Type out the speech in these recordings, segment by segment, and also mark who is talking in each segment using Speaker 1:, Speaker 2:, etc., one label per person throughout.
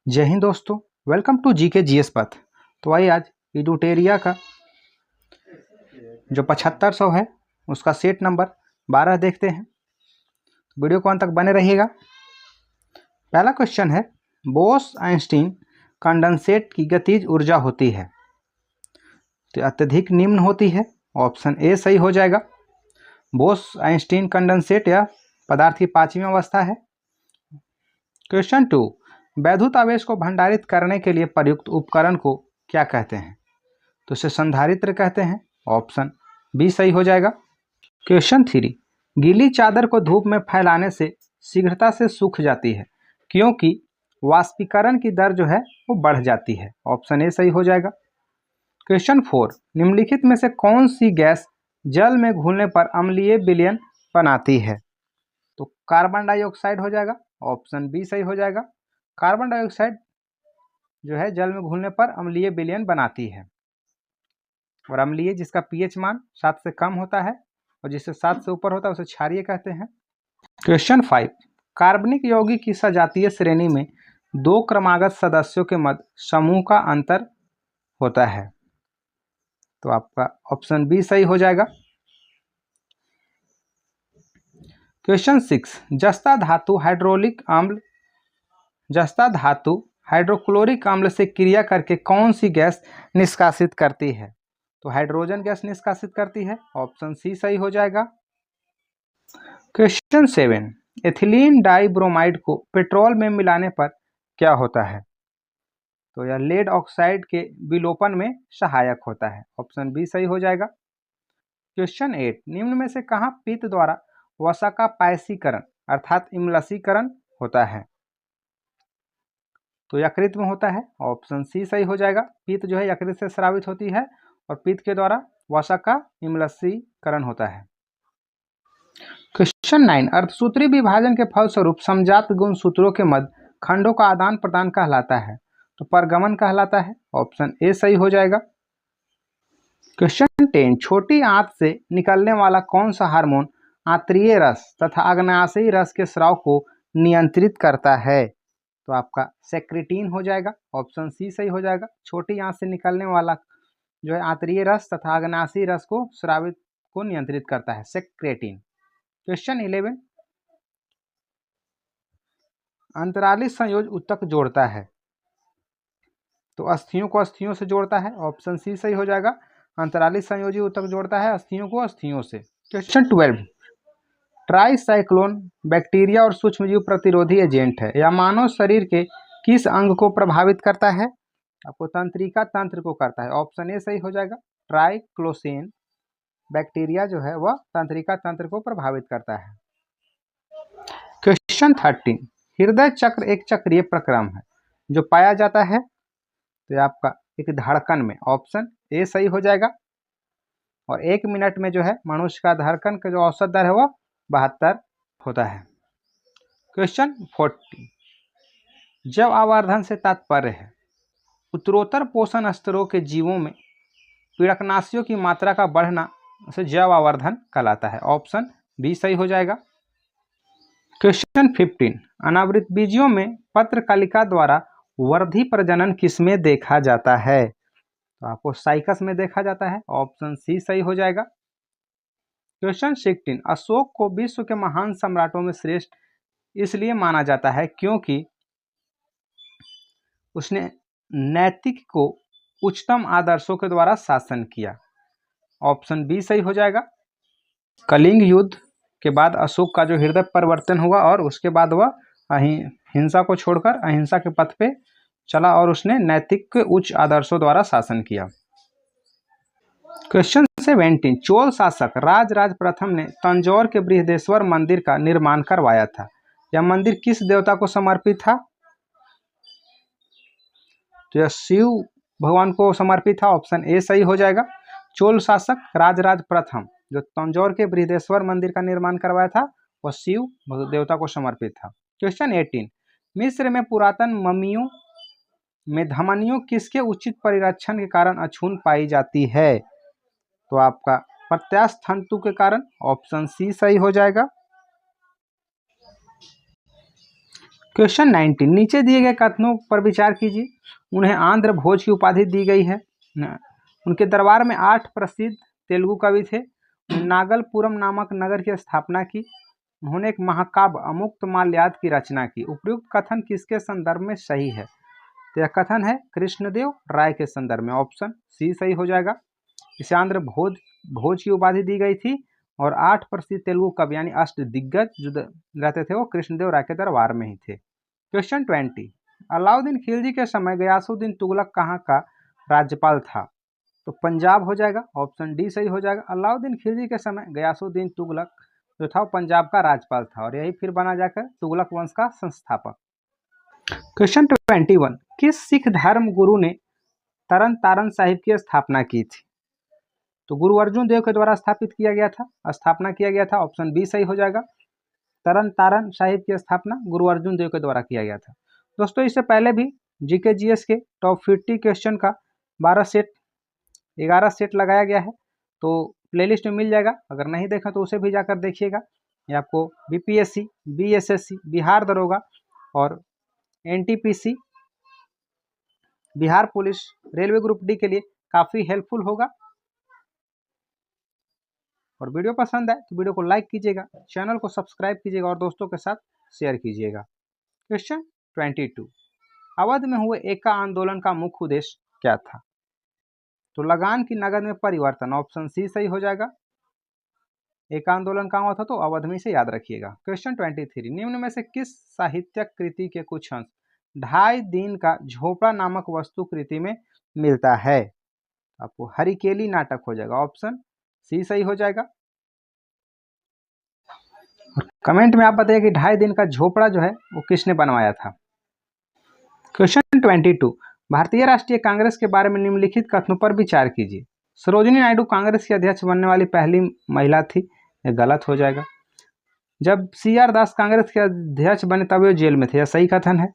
Speaker 1: जय हिंद दोस्तों, welcome to GK GS पथ। तो आइए आज इडुटेरिया का जो 7500 है उसका सेट नंबर 12 देखते हैं। वीडियो को अंत तक बने रहिएगा। पहला क्वेश्चन है, बोस आइंस्टीन कंडेंसेट की गतिज ऊर्जा होती है तो अत्यधिक निम्न होती है। ऑप्शन ए सही हो जाएगा। बोस आइंस्टीन कंडेंसेट या पदार्थ की पांचवी अवस्था है। क्वेश्चन 2, वैद्युत आवेश को भंडारित करने के लिए प्रयुक्त उपकरण को क्या कहते हैं? तो इसे संधारित्र कहते हैं। ऑप्शन बी सही हो जाएगा। क्वेश्चन 3, गीली चादर को धूप में फैलाने से शीघ्रता से सूख जाती है क्योंकि वाष्पीकरण की दर जो है वो बढ़ जाती है। ऑप्शन ए सही हो जाएगा। क्वेश्चन 4, निम्नलिखित में से कौन सी गैस जल में घुलने पर अम्लीय विलयन बनाती है? तो कार्बन डाइऑक्साइड हो जाएगा। ऑप्शन बी सही हो जाएगा। कार्बन डाइऑक्साइड जो है जल में घुलने पर अम्लीय विलयन बनाती है। और अम्लीय जिसका पीएच मान 7 से कम होता है और जिससे 7 से ऊपर होता है उसे क्षारीय कहते हैं। क्वेश्चन 5, कार्बनिक यौगिक की सजातीय श्रेणी में दो क्रमागत सदस्यों के मध्य समूह का अंतर होता है। तो आपका ऑप्शन बी सही हो जाएगा। क्वेश्चन 6, जस्ता धातु हाइड्रोक्लोरिक अम्ल से क्रिया करके कौन सी गैस निष्कासित करती है? तो हाइड्रोजन गैस निष्कासित करती है। ऑप्शन सी सही हो जाएगा। क्वेश्चन 7, एथिलीन डाइब्रोमाइड को पेट्रोल में मिलाने पर क्या होता है? तो यह लेड ऑक्साइड के विलोपन में सहायक होता है। ऑप्शन बी सही हो जाएगा। क्वेश्चन 8, निम्न में से कहाँ पित्त द्वारा वसा का पायसीकरण अर्थात इमलसीकरण होता है? तो यकृत में होता है। ऑप्शन सी सही हो जाएगा। पित्त जो है यकृत से स्रावित होती है और पित्त के द्वारा वसा का इमलसीकरण होता है। क्वेश्चन 9, अर्धसूत्री विभाजन के फलस्वरूप समजात गुणसूत्रों के मध्य खंडों का आदान प्रदान कहलाता है। तो परगमन कहलाता है। ऑप्शन ए सही हो जाएगा। क्वेश्चन 10, छोटी आंत से निकलने वाला कौन सा हार्मोन आंतरीय रस तथा अग्नाशयी रस के स्राव को नियंत्रित करता है? तो आपका सेक्रेटिन हो जाएगा। ऑप्शन सी सही हो जाएगा। छोटी आंत से निकलने वाला जो है आंतरीय रस तथा अग्नाशयी रस को स्रावित को नियंत्रित करता है, सेक्रेटिन। क्वेश्चन 11, अंतराली संयोज ऊतक जोड़ता है तो अस्थियों को अस्थियों से जोड़ता है। ऑप्शन सी सही हो जाएगा। अंतराली संयोजी ऊतक जोड़ता है अस्थियों को अस्थियों से। क्वेश्चन 12, ट्राइसाइक्लोन बैक्टीरिया और सूक्ष्मजीव प्रतिरोधी एजेंट है। यह मानव शरीर के किस अंग को प्रभावित करता है? आपको तंत्रिका तंत्र को करता है। ऑप्शन ए सही हो जाएगा। ट्राइक्लोसेन बैक्टीरिया जो है वह तंत्रिका तंत्र को प्रभावित करता है। क्वेश्चन 13, हृदय चक्र एक चक्रीय प्रक्रम है जो पाया जाता है तो आपका एक धड़कन में। ऑप्शन ए सही हो जाएगा। और 1 मिनट में जो है मनुष्य का धड़कन का जो औसत दर है वह 72 होता है। क्वेश्चन 14, जैव आवर्धन से तात्पर्य है उत्तरोत्तर पोषण स्तरों के जीवों में पीड़कनाशियों की मात्रा का बढ़ना से जैव आवर्धन कहलाता है। ऑप्शन बी सही हो जाएगा। क्वेश्चन 15, अनावृत बीजियों में पत्रकालिका द्वारा वर्धी प्रजनन किसमें देखा जाता है? तो आपको साइकस में देखा जाता है। ऑप्शन सी सही हो जाएगा। क्वेश्चन 16, अशोक को विश्व के महान सम्राटों में श्रेष्ठ इसलिए माना जाता है क्योंकि उसने नैतिक को उच्चतम आदर्शों के द्वारा शासन किया। ऑप्शन बी सही हो जाएगा। कलिंग युद्ध के बाद अशोक का जो हृदय परिवर्तन हुआ और उसके बाद वह हिंसा को छोड़कर अहिंसा के पथ पे चला और उसने नैतिक के उच्च आदर्शों द्वारा शासन किया। क्वेश्चन 17, चोल शासक राजराज प्रथम ने तंजौर के बृहदेश्वर मंदिर का निर्माण करवाया था। यह मंदिर किस देवता को समर्पित था? तो यह शिव भगवान को समर्पित था। ऑप्शन ए सही हो जाएगा। चोल शासक राजराज प्रथम जो तंजौर के बृहदेश्वर मंदिर का निर्माण करवाया था वह शिव देवता को समर्पित था। क्वेश्चन 18, मिस्र में पुरातन मम्मियों में धमनियों किसके उचित परिरक्षण के कारण अछूत पाई जाती है? तो आपका प्रत्यास्थ तंतु के कारण। ऑप्शन सी सही हो जाएगा। क्वेश्चन 19, नीचे दिए गए कथनों पर विचार कीजिए। उन्हें आंध्र भोज की उपाधि दी गई है। उनके दरबार में 8 प्रसिद्ध तेलुगु कवि थे। नागलपुरम नामक नगर की स्थापना की। उन्होंने एक महाकाव्य अमुक्त माल्याद की रचना की। उपयुक्त कथन किसके संदर्भ में सही है? तो यह कथन है कृष्णदेव राय के संदर्भ में। ऑप्शन सी सही हो जाएगा। इसे आंध्र भोज की उपाधि दी गई थी और 8 प्रसिद्ध तेलुगु कवि यानी अष्ट दिग्गज जो रहते थे वो कृष्णदेव राय के दरबार में ही थे। क्वेश्चन 20, अलाउद्दीन खिलजी के समय गयासुद्दीन तुगलक कहाँ का राज्यपाल था? तो पंजाब हो जाएगा। ऑप्शन डी सही हो जाएगा। अलाउद्दीन खिलजी के समय गयासुद्दीन तुगलक जो था वो पंजाब का राज्यपाल था और यही फिर बना जाकर तुगलक वंश का संस्थापक। क्वेश्चन 21, किस सिख धर्म गुरु ने तरन तारण साहिब की स्थापना की थी? तो गुरु अर्जुन देव के द्वारा स्थापित किया गया था, स्थापना किया गया था। ऑप्शन बी सही हो जाएगा। तरन तारण साहिब की स्थापना गुरु अर्जुन देव के द्वारा किया गया था। दोस्तों इससे पहले भी जीके जीएस के टॉप 50 क्वेश्चन का 11 सेट लगाया गया है, तो प्लेलिस्ट में मिल जाएगा। अगर नहीं देखा तो उसे भी जाकर देखिएगा। ये आपको बीपीएससी, बीएसएससी, बिहार दरोगा और NTPC, Bihar police, railway group D के लिए काफ़ी हेल्पफुल होगा। और वीडियो पसंद आए तो वीडियो को लाइक कीजिएगा, चैनल को सब्सक्राइब कीजिएगा और दोस्तों के साथ शेयर कीजिएगा। क्वेश्चन 22, अवध में हुए एका आंदोलन का मुख्य उद्देश्य क्या था? तो लगान की नगद में परिवर्तन। ऑप्शन सी सही हो जाएगा। एका आंदोलन कहाँ हुआ था? तो अवध में, से याद रखिएगा। क्वेश्चन 23, निम्न में से किस साहित्यिक कृति के कुछ अंश 2.5 दिन का झोपड़ा नामक वस्तु कृति में मिलता है? आपको हरिकेली नाटक हो जाएगा। ऑप्शन सी सही हो जाएगा। कमेंट में आप बताइए कि 2.5 दिन का झोपड़ा जो है वो किसने बनवाया था। क्वेश्चन 22, भारतीय राष्ट्रीय कांग्रेस के बारे में निम्नलिखित कथनों पर विचार कीजिए। सरोजिनी नायडू कांग्रेस की अध्यक्ष बनने वाली पहली महिला थी। यह गलत हो जाएगा। जब CR दास कांग्रेस के अध्यक्ष बने तब वे जेल में थे। यह सही कथन है।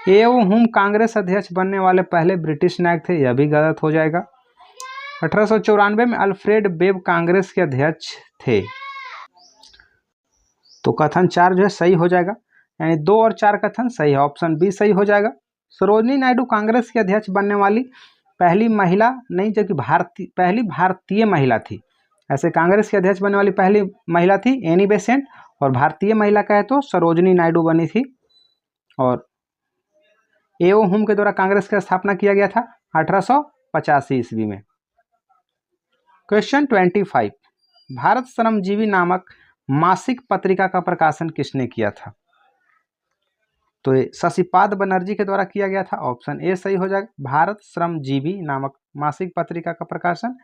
Speaker 1: A.O. हुम कांग्रेस अध्यक्ष बनने वाले पहले ब्रिटिश नायक थे। यह भी गलत हो जाएगा। 1894 में अल्फ्रेड बेब कांग्रेस के अध्यक्ष थे। तो कथन 4 जो है सही हो जाएगा, यानी 2 और 4 कथन सही है। ऑप्शन बी सही हो जाएगा। सरोजिनी नायडू कांग्रेस के अध्यक्ष बनने वाली पहली महिला नहीं, जबकि पहली भारतीय महिला थी। ऐसे कांग्रेस के अध्यक्ष बनने वाली पहली महिला थी एनी बेसेंट, और भारतीय महिला कहे तो सरोजिनी नायडू बनी थी। और A.O. हुम के द्वारा कांग्रेस की स्थापना किया गया था 1885 ईस्वी में। क्वेश्चन 25, भारत श्रमजीवी नामक मासिक पत्रिका का प्रकाशन किसने किया था? तो ये शशिपाद बनर्जी के द्वारा किया गया था। ऑप्शन ए सही हो जाएगा। भारत श्रमजीवी नामक मासिक पत्रिका का प्रकाशन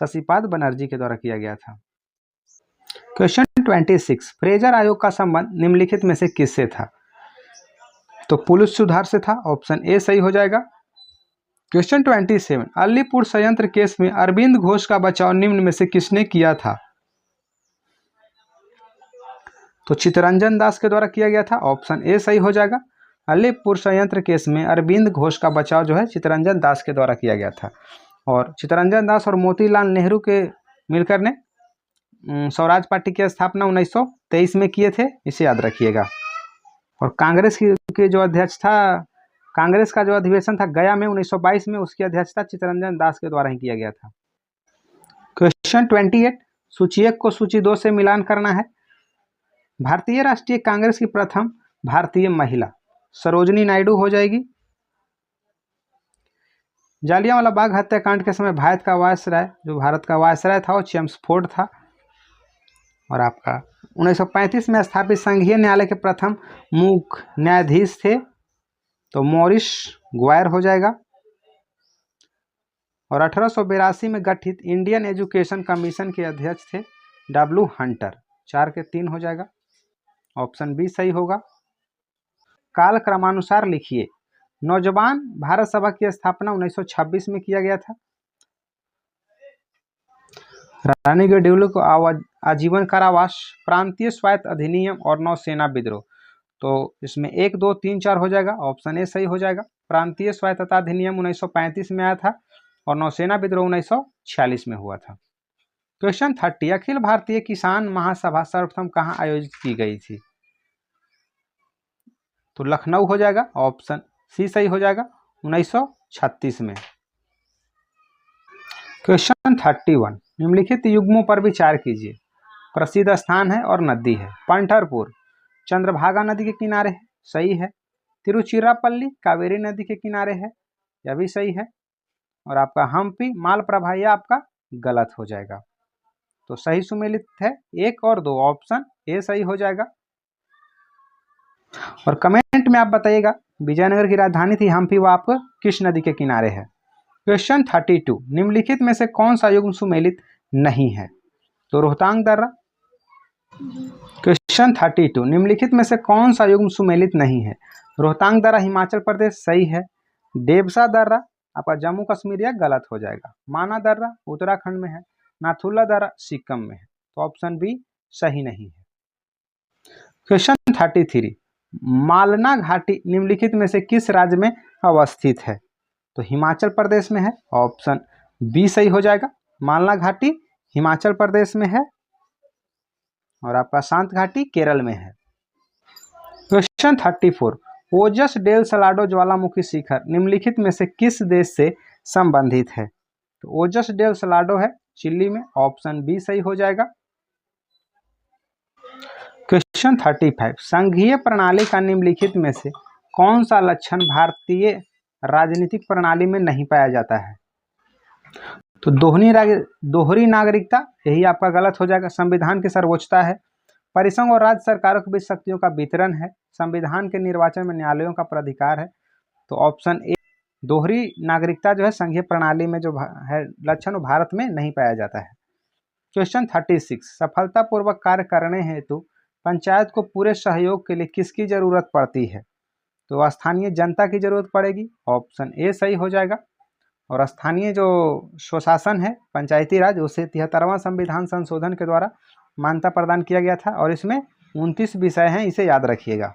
Speaker 1: शशिपाद बनर्जी के द्वारा किया गया था। क्वेश्चन 26, फ्रेजर आयोग का संबंध निम्नलिखित में से किससे था? तो पुलिस सुधार से था। ऑप्शन ए सही हो जाएगा। क्वेश्चन 27, अलीपुर संयंत्र केस में अरविंद घोष का बचाव निम्न में से किसने किया था? तो चित्तरंजन दास के द्वारा किया गया था। ऑप्शन ए सही हो जाएगा। अलीपुर संयंत्र केस में अरविंद घोष का बचाव जो है चित्तरंजन दास के द्वारा किया गया था। और चित्तरंजन दास और मोतीलाल नेहरू के मिलकर ने स्वराज पार्टी की स्थापना 1923 में किए थे। इसे याद रखिएगा। और कांग्रेस की जो अध्यक्ष था, कांग्रेस का जो अधिवेशन था गया में 1922 में, उसकी अध्यक्षता चित्तरंजन दास के द्वारा ही किया गया था। क्वेश्चन 28, सूची 1 को सूची 2 से मिलान करना है। भारतीय राष्ट्रीय कांग्रेस की प्रथम भारतीय महिला सरोजिनी नायडू हो जाएगी। जालियांवाला बाग हत्याकांड के समय भारत का वायसराय, जो भारत का वायसराय था वो चेम्सफोर्ड था। और आपका 1935 में स्थापित संघीय न्यायालय के प्रथम मुख्य न्यायाधीश थे, तो मॉरिस ग्वायर हो जाएगा। और 1882 में गठित इंडियन एजुकेशन कमीशन के अध्यक्ष थे W. हंटर। 4 के 3 हो जाएगा। ऑप्शन बी सही होगा। काल क्रमानुसार लिखिए। नौजवान भारत सभा की स्थापना 1926 में किया गया था। रानी गढ़वाल को आजीवन कारावास, प्रांतीय स्वायत्त अधिनियम और नौसेना विद्रोह। तो इसमें 1, 2, 3, 4 हो जाएगा। ऑप्शन ए सही हो जाएगा। प्रांतीय स्वायत्तता अधिनियम 1935 में आया था और नौसेना विद्रोह 1946 में हुआ था। क्वेश्चन 30, अखिल भारतीय किसान महासभा सर्वप्रथम कहाँ आयोजित की गई थी? तो लखनऊ हो जाएगा, ऑप्शन सी सही हो जाएगा 1936 में। क्वेश्चन 31, निम्नलिखित युग्मों पर विचार कीजिए। प्रसिद्ध स्थान है और नदी है। पंढरपुर चंद्रभागा नदी के किनारे है, सही है। तिरुचिरापल्ली कावेरी नदी के किनारे है, यह भी सही है। और आपका हम्पी मालप्रभा यह आपका गलत हो जाएगा। तो सही सुमेलित है 1 और 2, ऑप्शन ए सही हो जाएगा। और कमेंट में आप बताइएगा विजयनगर की राजधानी थी हम्पी, वो आपको किस नदी के किनारे है। क्वेश्चन 32, निम्नलिखित में से कौन सा युग्म सुमेलित नहीं है। तो रोहतांग दर्रा। क्वेश्चन 32, निम्नलिखित में से कौन सा युग्म सुमेलित नहीं है। रोहतांग दर्रा हिमाचल प्रदेश, सही है। देवसा दर्रा आपका जम्मू कश्मीर, यह गलत हो जाएगा। माना दर्रा उत्तराखंड में है। नाथुला दर्रा सिक्किम में है, तो ऑप्शन बी सही नहीं है। क्वेश्चन 33, मालना घाटी निम्नलिखित में से किस राज्य में अवस्थित है। तो हिमाचल प्रदेश में है, ऑप्शन बी सही हो जाएगा। मालना घाटी हिमाचल प्रदेश में है और आपका शांत घाटी केरल में है। क्वेश्चन 34, ओजस डेल सलाडो ज्वालामुखी शिखर निम्नलिखित में से किस देश से संबंधित है। तो ओजस डेल सलाडो है चिली में, ऑप्शन बी सही हो जाएगा। क्वेश्चन 35, संघीय प्रणाली का निम्नलिखित में से कौन सा लक्षण भारतीय राजनीतिक प्रणाली में नहीं पाया जाता है। तो दोहरी नागरिकता, यही आपका गलत हो जाएगा। संविधान की सर्वोच्चता है। परिसंघ और राज्य सरकारों के बीच शक्तियों का वितरण है। संविधान के निर्वाचन में न्यायालयों का प्राधिकार है। तो ऑप्शन ए दोहरी नागरिकता जो है संघीय प्रणाली में जो है लक्षण वो भारत में नहीं पाया जाता है। क्वेश्चन 36, सफलतापूर्वक कार्य करने हेतु पंचायत को पूरे सहयोग के लिए किसकी जरूरत पड़ती है। तो स्थानीय जनता की जरूरत पड़ेगी, ऑप्शन ए सही हो जाएगा। और स्थानीय जो स्वशासन है पंचायती राज उसे 73वां संविधान संशोधन के द्वारा मान्यता प्रदान किया गया था और इसमें 29 विषय हैं, इसे याद रखिएगा।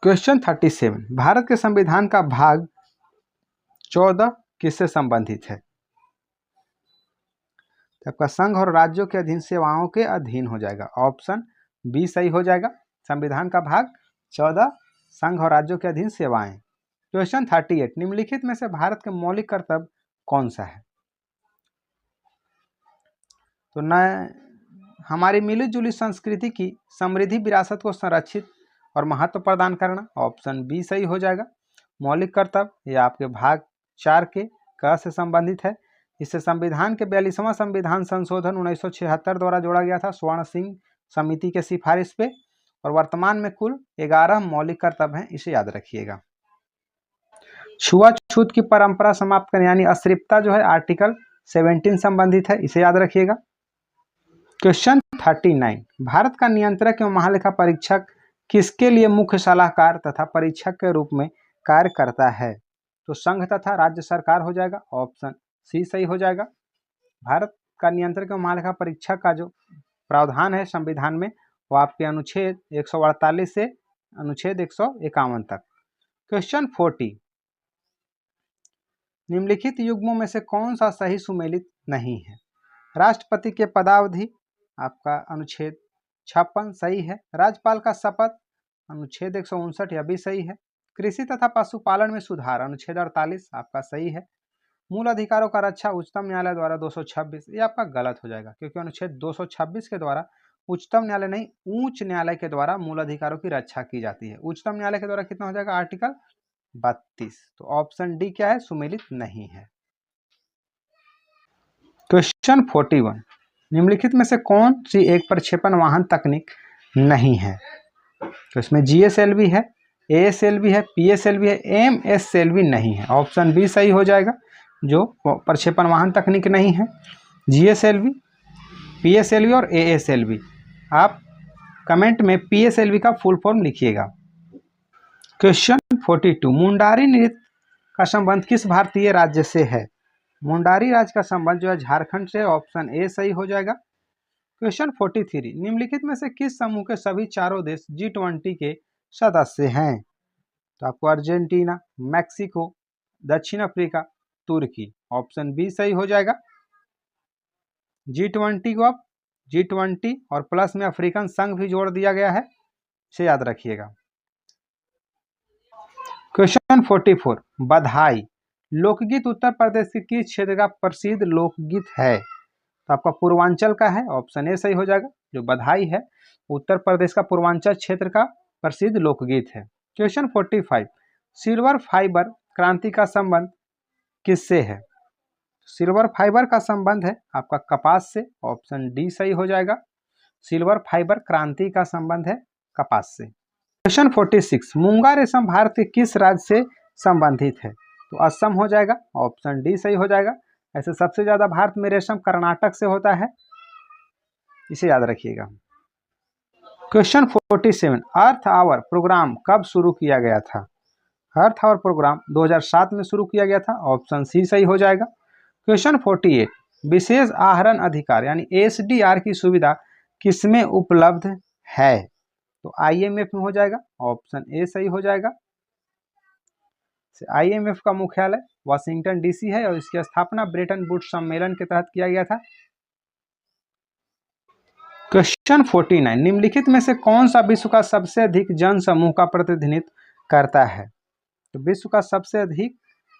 Speaker 1: क्वेश्चन 37, भारत के संविधान का भाग 14 किससे संबंधित है। आपका संघ और राज्यों के अधीन सेवाओं के अधीन हो जाएगा, ऑप्शन बी सही हो जाएगा। संविधान का भाग 14 संघ और राज्यों के अधीन सेवाएं। क्वेश्चन 38, निम्नलिखित में से भारत के मौलिक कर्तव्य कौन सा है। तो न हमारी मिली जुली संस्कृति की समृद्धि विरासत को संरक्षित और महत्व प्रदान करना, ऑप्शन बी सही हो जाएगा। मौलिक कर्तव्य यह आपके भाग 4 के क से संबंधित है। इससे संविधान के 42वां संविधान संशोधन 1976 द्वारा जोड़ा गया था स्वर्ण सिंह समिति के सिफारिश पे। और वर्तमान में कुल 11 मौलिक कर्तव्य हैं, इसे याद रखिएगा। छुआछूत की परंपरा समाप्त करने यानी अश्लीलता जो है आर्टिकल 17 संबंधित है, इसे याद रखिएगा। क्वेश्चन 39, भारत का नियंत्रक एवं महालेखा परीक्षक किसके लिए मुख्य सलाहकार तथा परीक्षक के रूप में कार्य करता है। तो संघ तथा राज्य सरकार हो जाएगा, ऑप्शन सी सही हो जाएगा। भारत का नियंत्रक एवं महालेखा परीक्षक का जो प्रावधान है संविधान में वो आपके अनुच्छेद 148 से अनुच्छेद 151 तक। क्वेश्चन 40, निम्नलिखित युग्मों में से कौन सा सही सुमेलित नहीं है। राष्ट्रपति के पदावधि आपका अनुच्छेद 56 सही है। राज्यपाल का शपथ अनुच्छेद 159 यह भी सही है। कृषि तथा पशुपालन में सुधार अनुच्छेद 48 आपका सही है। मूल अधिकारों का रक्षा उच्चतम न्यायालय द्वारा 226 ये आपका गलत हो जाएगा, क्योंकि अनुच्छेद 226 के द्वारा उच्चतम न्यायालय नहीं उच्च न्यायालय के द्वारा मूल अधिकारों की रक्षा की जाती है। उच्चतम न्यायालय के द्वारा कितना हो जाएगा, आर्टिकल 32। तो ऑप्शन डी क्या है, सुमेलित नहीं है। क्वेश्चन 41, निम्नलिखित में से कौन सी एक प्रक्षेपण वाहन तकनीक नहीं है। तो इसमें GSLV है, ASLV है, PSLV है, MSLV नहीं है, ऑप्शन बी सही हो जाएगा। जो प्रक्षेपण वाहन तकनीक नहीं है GSLV, PSLV और ASLV। आप कमेंट में PSLV का फुल फॉर्म लिखिएगा। क्वेश्चन 42, मुंडारी नृत्य का संबंध किस भारतीय राज्य से है। मुंडारी राज्य का संबंध जो है झारखंड से, ऑप्शन ए सही हो जाएगा। क्वेश्चन 43, निम्नलिखित में से किस समूह के सभी चारों देश G20 के सदस्य हैं। तो आपको अर्जेंटीना, मैक्सिको, दक्षिण अफ्रीका, तुर्की, ऑप्शन बी सही हो जाएगा। G20 को अब G20 और प्लस में अफ्रीकन संघ भी जोड़ दिया गया है, इसे याद रखिएगा। क्वेश्चन 44, बधाई लोकगीत उत्तर प्रदेश के किस क्षेत्र का प्रसिद्ध लोकगीत है? तो आपका पूर्वांचल का है, ऑप्शन ए सही हो जाएगा। जो बधाई है उत्तर प्रदेश का पूर्वांचल क्षेत्र का प्रसिद्ध लोकगीत है। क्वेश्चन 45, सिल्वर फाइबर क्रांति का संबंध किससे है? सिल्वर फाइबर का संबंध है आपका कपास से, ऑप्शन डी सही हो जाएगा। सिल्वर फाइबर क्रांति का संबंध है कपास से। क्वेश्चन 46, मूंगा रेशम भारत के किस राज्य से संबंधित है? तो असम हो जाएगा, ऑप्शन डी सही हो जाएगा। ऐसे सबसे ज्यादा भारत में रेशम कर्नाटक से होता है, इसे याद रखिएगा। क्वेश्चन 47, अर्थ आवर प्रोग्राम कब शुरू किया गया था? अर्थ आवर प्रोग्राम 2007 में शुरू किया गया था, ऑप्शन सी सही हो जाएगा। क्वेश्चन 48, विशेष आहरण अधिकार यानी एसडीआर की सुविधा किसमें उपलब्ध है? तो आईएमएफ में हो जाएगा, ऑप्शन ए सही हो जाएगा। आईएमएफ का मुख्यालय वाशिंगटन डीसी है और इसकी स्थापना ब्रेटन वुड्स सम्मेलन के तहत किया गया था। क्वेश्चन 49, निम्नलिखित में से कौन सा विश्व का सबसे अधिक जन समूह का प्रतिनिधित्व करता है? तो विश्व का सबसे अधिक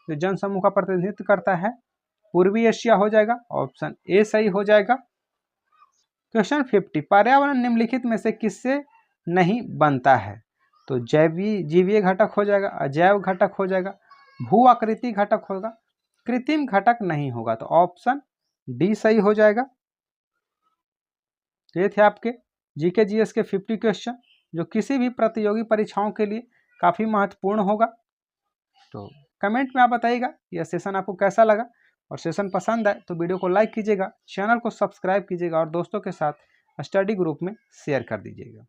Speaker 1: जो जन समूह का प्रतिनिधित्व करता है पूर्वी एशिया हो जाएगा, ऑप्शन ए सही हो जाएगा। क्वेश्चन 50, पर्यावरण निम्नलिखित में से किससे नहीं बनता है? तो जीवीय घटक हो जाएगा, अजैव घटक हो जाएगा, भू आकृति घटक होगा, कृत्रिम घटक नहीं होगा, तो ऑप्शन डी सही हो जाएगा। ये थे आपके जीके जीएस के 50 क्वेश्चन जो किसी भी प्रतियोगी परीक्षाओं के लिए काफ़ी महत्वपूर्ण होगा। तो कमेंट में आप बताइएगा यह सेशन आपको कैसा लगा, और सेशन पसंद आए तो वीडियो को लाइक कीजिएगा, चैनल को सब्सक्राइब कीजिएगा और दोस्तों के साथ स्टडी ग्रुप में शेयर कर दीजिएगा।